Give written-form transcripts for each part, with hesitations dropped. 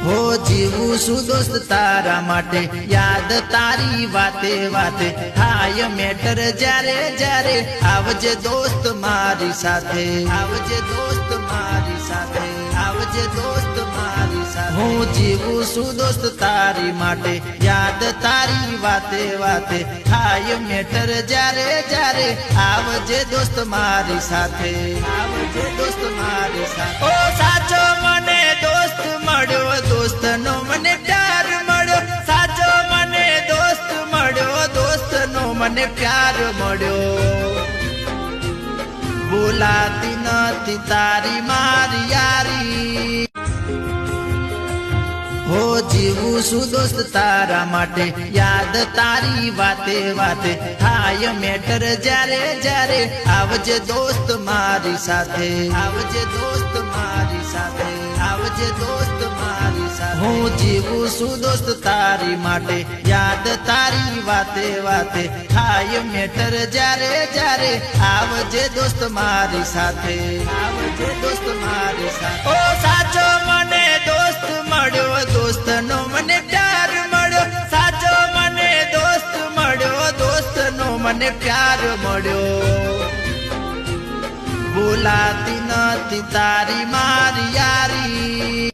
हो जीवू सु दोस्त तारा माटे याद तारी वाते वाते हाय मैटर जारे जारे आवजे दोस्त मारी साथे आवजे दोस्त मारी साथे आवजे दोस्त मारी साथे हूँ जीवू सु दोस्त तारी माटे याद तारी वाते वाते हाय मैटर जारे जारे आवजे दोस्त मारी साथे आवजे दोस्त मारी साथे ओ साचो मने दोस्त मळ्यो दोस्त नो मने प्यार मळ्यो साचो मने दोस्त मळ्यो दोस्त नो मने प्यार मळ्यो बोलाती नथी तारी मारी यारी हो जीवू सु दोस्त तारा माटे याद तारी वाते वाते हाय मैटर जारे जारे आवजे दोस्त मारी साथे आवजे दोस्त मारी साथे आवजे दोस्त मारी साथे हूँ जीवू सु दोस्त तारी माटे याद तारी वाते वाते हाय मैटर जारे जारे आवजे दोस्त मारी साथे आवजे दोस्त मारी साथे ओ साचो मने दोस्त मळ्यो दोस्त नो मने प्यार मळ्यो साचो मने दोस्त मळ्यो दोस्त नो मने प्यार मळ्यो बोलाती नथी तारी मारी यारी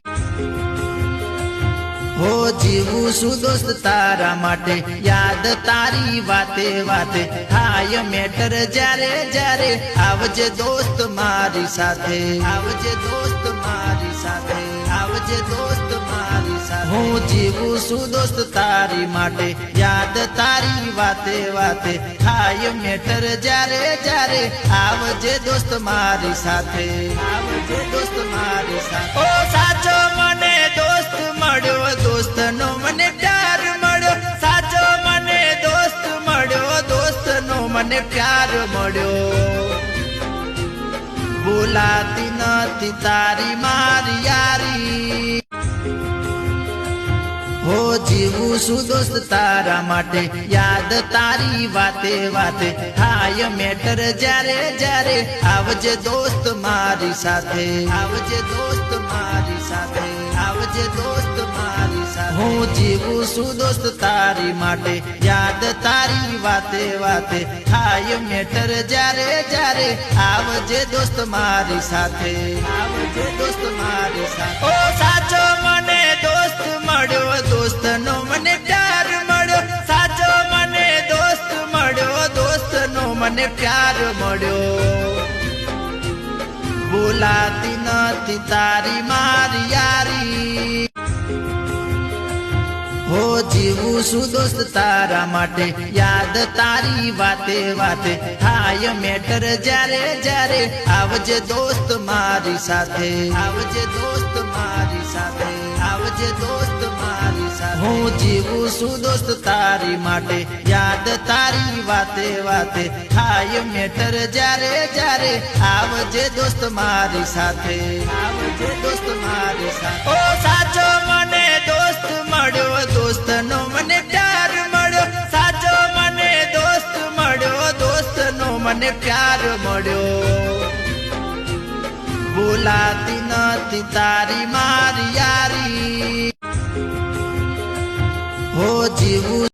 हो जीवू सु दोस्त तारा माटे याद तारी वाते वाते हाय मैटर जारे जारे आवजे दोस्त मारी साथे आवजे दोस्त मारी साथे आवजे दोस्त मारी साथे हूँ जीवू सु दोस्त तारी माटे याद तारी वाते वाते हाय मैटर जारे जारे आवजे दोस्त मारी साथे आवजे दोस्त मारी साथे ओ साचो मने दोस्त मळ्यो दोस्त नो मने प्यार मळ्यो साचो मने दोस्त मळ्यो दोस्त नो मने प्यार मळ्यो बोलाती नथी तारी मारी यारी हो जीवू सु दोस्त तारा माटे याद तारी वाते वाते हाय मैटर जारे जारे आवजे दोस्त मारी साथे आवजे दोस्त मारी साथे आवजे दोस्त मारी साथे हूँ जीवू सु दोस्त तारी माटे याद तारी वाते वाते हाय मैटर जारे जारे आवजे दोस्त मारी साथे आवजे दोस्त मारी साथे ओ साचो मने दोस्त मळ्यो दोस्त नो मने प्यार मळ्यो साचो मने दोस्त मळ्यो दोस्त नो मने प्यार मळ्यो बोलाती नथी तारी मारी यारी हो जीवू सु दोस्त तारा माटे याद तारी वाते वाते हाय मैटर जारे जारे आवजे दोस्त मारी साथे आवजे दोस्त मारी साथे आवजे दोस्त मारी साथे हूँ जीवू सु दोस्त तारी माटे याद तारी वाते वाते हाय मैटर जारे जारे आवजे दोस्त मारी साथे आवजे दोस्त मारी साथे ओ साचो मने दोस्त मळ्यो दोस्त नो मने प्यार मळ्यो साचो मने दोस्त मळ्यो दोस्त नो मने प्यार मळ्यो बोलाती नथी तारी मारी यारी हो जीवू